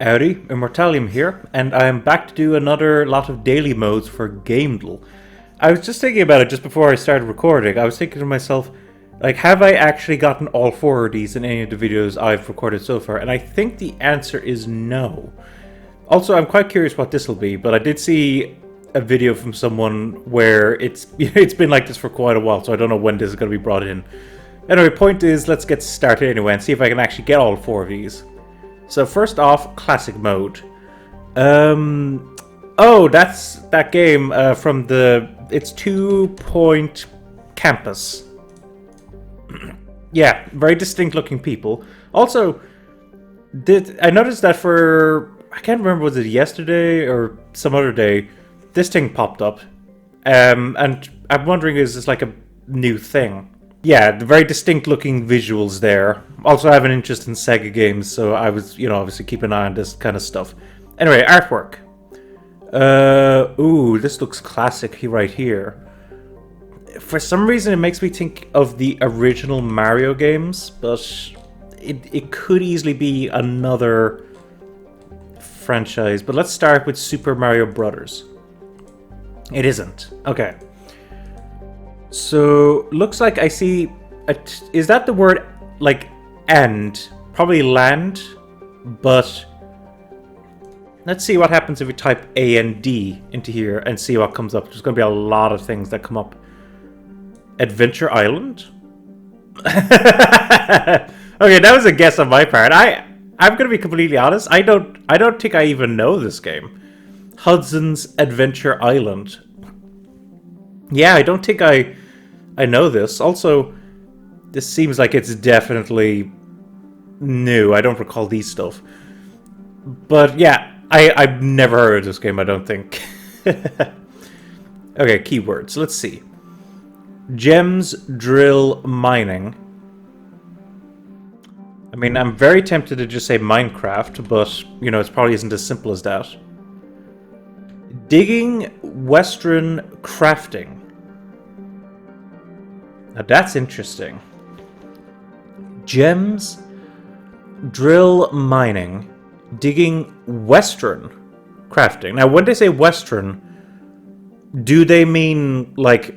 Howdy, Immortallium here, and I am back to do another lot of daily modes for Gamedle. I was just thinking about it just before I started recording. I was thinking to myself, like, have I actually gotten all four of these in any of the videos I've recorded so far? And I think the answer is no. Also, I'm quite curious what this will be, but I did see a video from someone where it's been like this for quite a while, so I don't know when this is going to be brought in. Anyway, point is, let's get started anyway and see if I can actually get all four of these. So first off, classic mode. Oh, that's that game from it's 2 Point Campus. Yeah, very distinct looking people. Also, I noticed that I can't remember, was it yesterday or some other day, this thing popped up. And I'm wondering, is this like a new thing? Yeah, the very distinct looking visuals there. Also, I have an interest in Sega games, so I was, obviously keep an eye on this kind of stuff. Anyway, artwork. Ooh, this looks classic right here. For some reason, it makes me think of the original Mario games, but it could easily be another franchise. But let's start with Super Mario Brothers. It isn't. Okay. So, looks like I see... is that the word, like, end? Probably land, but... Let's see what happens if we type A and D into here and see what comes up. There's going to be a lot of things that come up. Adventure Island? Okay, that was a guess on my part. I'm going to be completely honest. I don't think I even know this game. Hudson's Adventure Island. Yeah, I don't think I know this. Also, this seems like it's definitely new. I don't recall these stuff. But yeah, I've never heard of this game, I don't think. Okay, keywords. Let's see. Gems, drill, mining. I mean, I'm very tempted to just say Minecraft, but, it probably isn't as simple as that. Digging, Western, crafting. Now that's interesting. Gems, drill, mining, digging, Western, crafting. Now, when they say Western, do they mean like,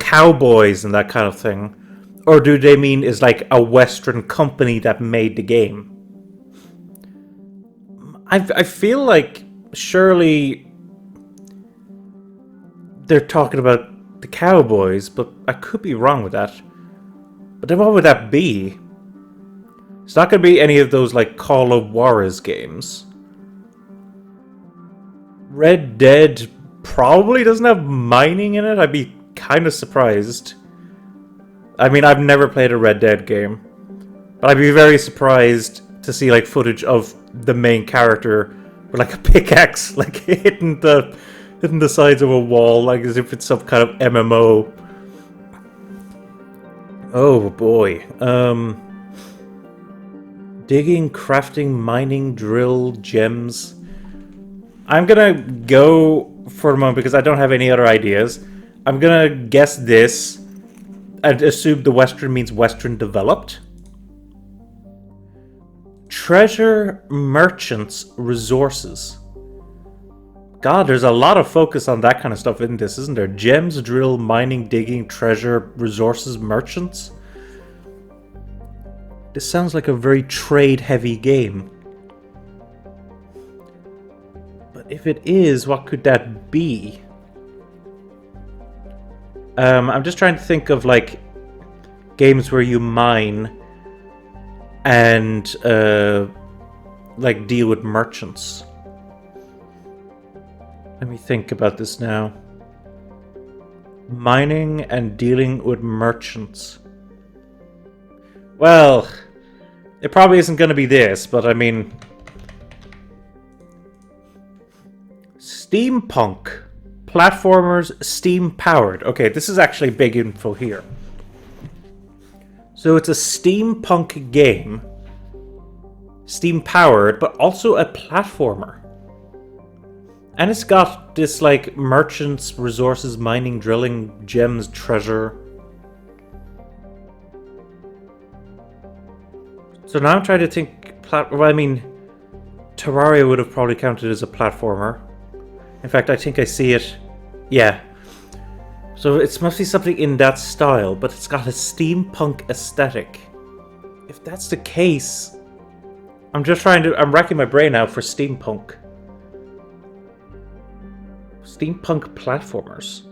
cowboys and that kind of thing? Or do they mean is like a Western company that made the game? I feel like surely they're talking about the cowboys, but I could be wrong with that. But then what would that be? It's not going to be any of those like Call of Juarez games. Red Dead probably doesn't have mining in it. I'd be kind of surprised. I mean, I've never played a Red Dead game, but I'd be very surprised to see like footage of the main character with like a pickaxe, like hitting the sides of a wall, like as if it's some kind of MMO. Oh boy. Digging, crafting, mining, drill, gems. I'm gonna go for a moment because I don't have any other ideas. I'm gonna guess this and assume the Western means Western developed. Treasure, merchants, resources. God, there's a lot of focus on that kind of stuff in this, isn't there? Gems, drill, mining, digging, treasure, resources, merchants. This sounds like a very trade-heavy game. But if it is, what could that be? I'm just trying to think of, like, games where you mine and, like, deal with merchants. Let me think about this now. Mining and dealing with merchants. Well, it probably isn't going to be this, but I mean... Steampunk. Platformers, steam-powered. Okay, this is actually big info here. So it's a steampunk game. Steam-powered, but also a platformer. And it's got this, like, merchants, resources, mining, drilling, gems, treasure. So now I'm trying to think... Well, I mean... Terraria would have probably counted as a platformer. In fact, I think I see it. Yeah. So it must be something in that style, but it's got a steampunk aesthetic. If that's the case, I'm racking my brain out for steampunk. Steampunk platformers.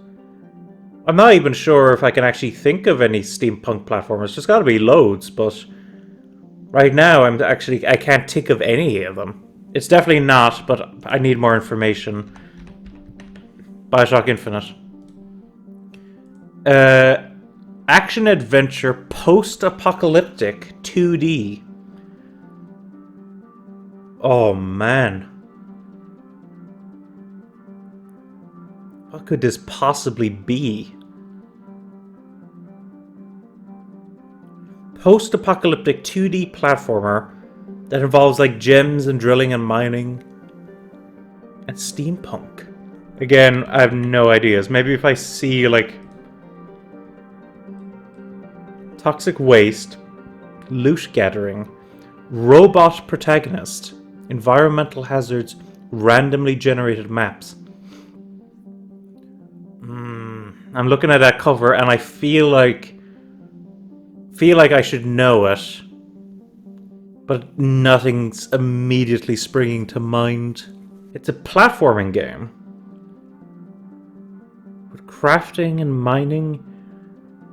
I'm not even sure if I can actually think of any steampunk platformers. There's gotta be loads, but right now I can't think of any of them. It's definitely not, but I need more information. Bioshock Infinite. Action-adventure post-apocalyptic 2D. Oh man. What could this possibly be? Post-apocalyptic 2D platformer that involves like gems and drilling and mining. And steampunk. Again, I have no ideas. Maybe if I see like toxic waste, loot gathering, robot protagonist, environmental hazards, randomly generated maps. I'm looking at that cover and I feel like I should know it, but nothing's immediately springing to mind. It's a platforming game with crafting and mining.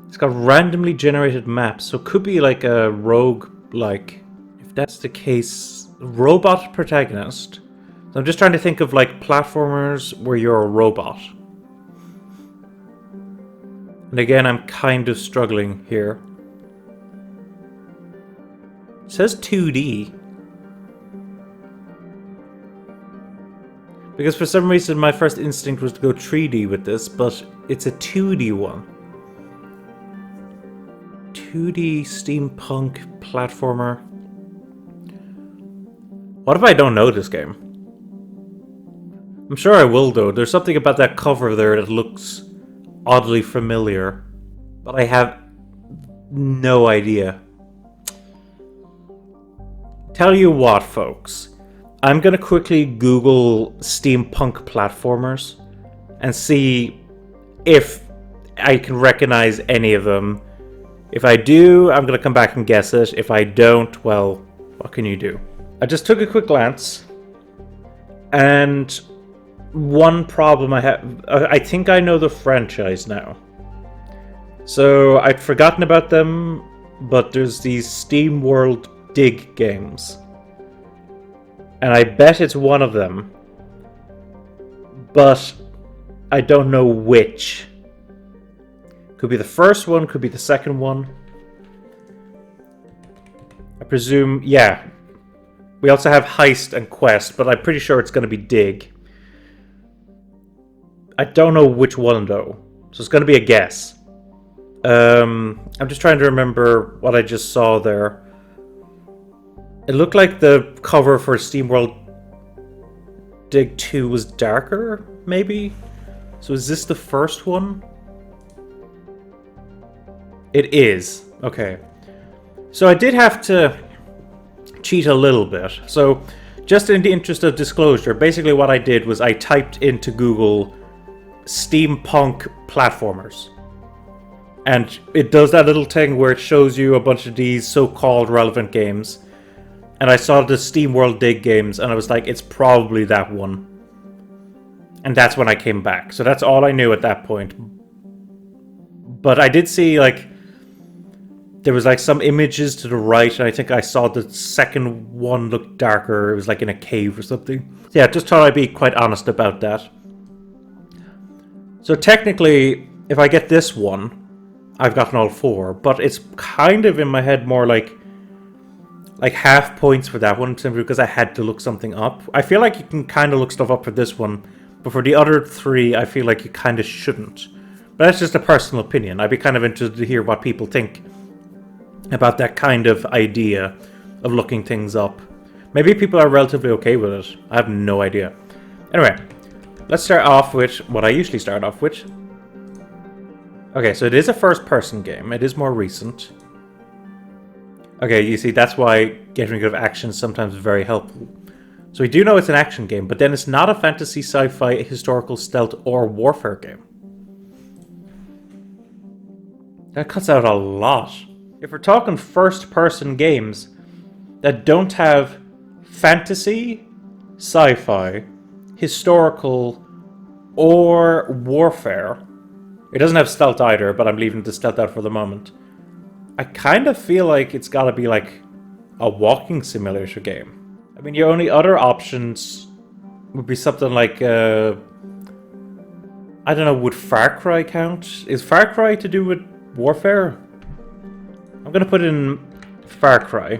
It's got randomly generated maps, so it could be like a rogue-like. If that's the case, robot protagonist. So I'm just trying to think of like platformers where you're a robot. And again, I'm kind of struggling here. It says 2D. Because for some reason my first instinct was to go 3D with this, but it's a 2D one. 2D steampunk platformer. What if I don't know this game? I'm sure I will though. There's something about that cover there that looks oddly familiar, but I have no idea. Tell you what, folks. I'm gonna quickly Google steampunk platformers and see if I can recognize any of them. If I do, I'm gonna come back and guess it. If I don't, well, what can you do? I just took a quick glance, and one problem I have, I think I know the franchise now. So I'd forgotten about them, but there's these SteamWorld Dig games. And I bet it's one of them. But I don't know which. Could be the first one, could be the second one. I presume, yeah. We also have Heist and Quest, but I'm pretty sure it's going to be Dig. I don't know which one though, so it's going to be a guess. I'm just trying to remember what I just saw there. It looked like the cover for SteamWorld Dig 2 was darker, maybe? So is this the first one? It is. Okay. So I did have to cheat a little bit. So just in the interest of disclosure, basically what I did was I typed into Google steampunk platformers. And it does that little thing where it shows you a bunch of these so-called relevant games. And I saw the SteamWorld Dig games and I was like, it's probably that one. And that's when I came back. So that's all I knew at that point. But I did see like there was like some images to the right, and I think I saw the second one look darker. It was like in a cave or something. Yeah, just thought I'd be quite honest about that. So technically, if I get this one, I've gotten all four, but it's kind of in my head more like half points for that one, simply because I had to look something up. I feel like you can kind of look stuff up for this one, but for the other three, I feel like you kind of shouldn't. But that's just a personal opinion. I'd be kind of interested to hear what people think about that kind of idea of looking things up. Maybe people are relatively okay with it. I have no idea. Anyway, let's start off with what I usually start off with. Okay, so it is a first-person game. It is more recent. Okay, you see, that's why getting rid of action is sometimes very helpful. So we do know it's an action game, but then it's not a fantasy, sci-fi, historical, stealth, or warfare game. That cuts out a lot. If we're talking first-person games that don't have fantasy, sci-fi, historical, or warfare, it doesn't have stealth either, but I'm leaving the stealth out for the moment. I kind of feel like it's got to be like a walking simulator game. I mean, your only other options would be something like, I don't know, would Far Cry count? Is Far Cry to do with warfare? I'm going to put in Far Cry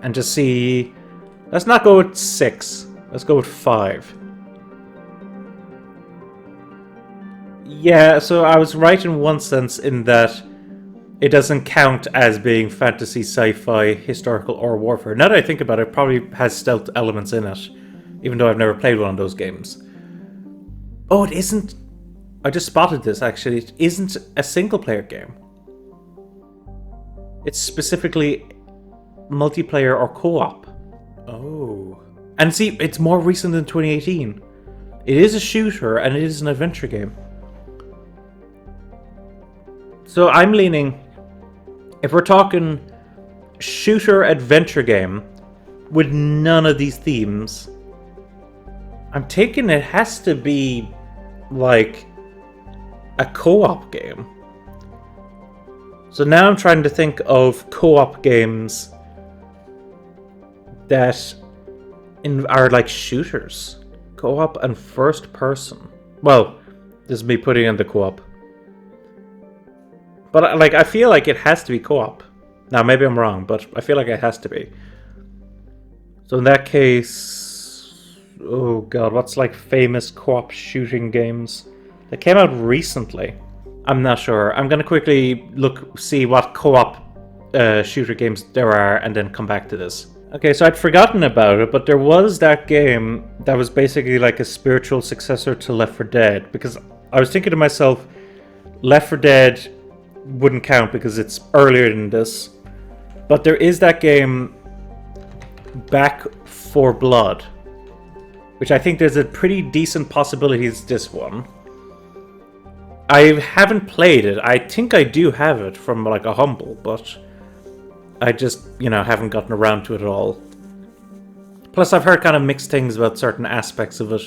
and just see. Let's not go with 6. Let's go with 5. Yeah, so I was right in one sense in that it doesn't count as being fantasy, sci-fi, historical, or warfare. Now that I think about it, it probably has stealth elements in it, even though I've never played one of those games. Oh, it isn't. I just spotted this, actually. It isn't a single-player game. It's specifically multiplayer or co-op. Oh. And see, it's more recent than 2018. It is a shooter, and it is an adventure game. So I'm leaning, if we're talking shooter adventure game with none of these themes, I'm taking it has to be like a co-op game. So now I'm trying to think of co-op games that are like shooters. Co-op and first person. Well, this is me putting in the co-op. But like, I feel like it has to be co-op. Now, maybe I'm wrong, but I feel like it has to be. So in that case, oh god, what's like famous co-op shooting games that came out recently? I'm not sure. I'm gonna quickly see what co-op shooter games there are, and then come back to this. Okay, so I'd forgotten about it, but there was that game that was basically like a spiritual successor to Left 4 Dead, because I was thinking to myself, Left 4 Dead wouldn't count because it's earlier than this, but there is that game Back 4 Blood, which I think there's a pretty decent possibility it's this one. I haven't played it. I think I do have it from like a Humble, but I just, you know, haven't gotten around to it at all. Plus I've heard kind of mixed things about certain aspects of it.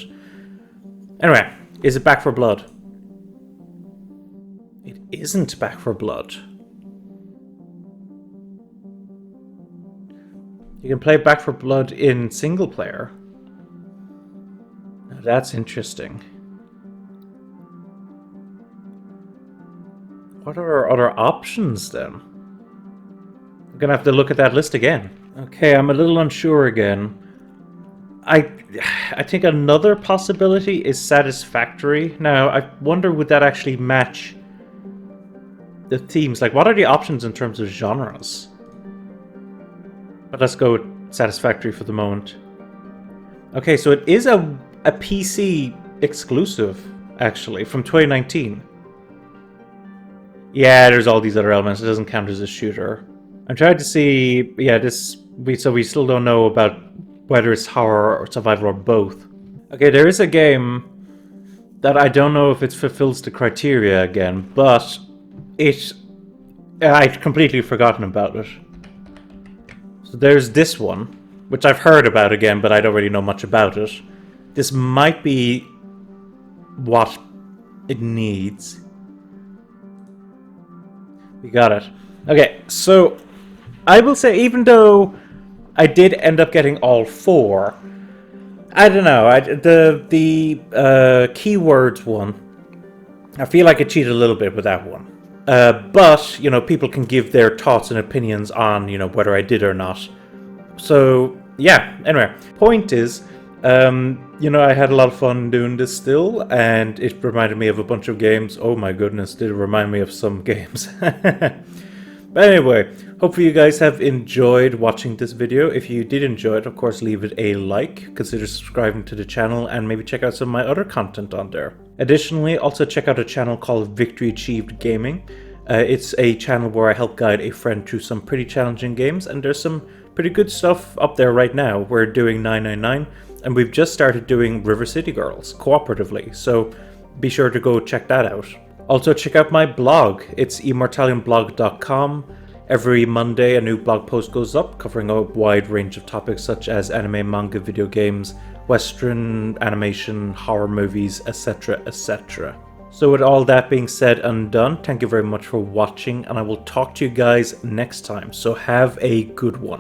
Anyway, is it Back 4 Blood? It isn't Back 4 Blood. You can play Back 4 Blood in single player. Now that's interesting. What are our other options then? I'm gonna have to look at that list again. Okay, I'm a little unsure again. I think another possibility is Satisfactory. Now, I wonder would that actually match the themes? Like, what are the options in terms of genres? But let's go with Satisfactory for the moment. Okay, so it is a PC exclusive, actually, from 2019. Yeah, there's all these other elements. It doesn't count as a shooter. I'm trying to see... Yeah, so we still don't know about whether it's horror or survival or both. Okay, there is a game that I don't know if it fulfills the criteria again, but I'd completely forgotten about it. So there's this one, which I've heard about again, but I don't really know much about it. This might be what it needs. We got it. Okay, so I will say, even though I did end up getting all 4, I don't know. The keywords one, I feel like I cheated a little bit with that one. But, you know, people can give their thoughts and opinions on, you know, whether I did or not. So, yeah, anyway. Point is, you know, I had a lot of fun doing this still, and it reminded me of a bunch of games. Oh my goodness, did it remind me of some games. But anyway, hopefully you guys have enjoyed watching this video. If you did enjoy it, of course, leave it a like, consider subscribing to the channel, and maybe check out some of my other content on there. Additionally, also check out a channel called Victory Achieved Gaming. It's a channel where I help guide a friend through some pretty challenging games, and there's some pretty good stuff up there right now. We're doing 999, and we've just started doing River City Girls cooperatively, so be sure to go check that out. Also check out my blog. It's immortalliumblog.com. Every Monday a new blog post goes up covering a wide range of topics such as anime, manga, video games, Western animation, horror movies, etc, etc. So with all that being said and done, thank you very much for watching, and I will talk to you guys next time, so have a good one.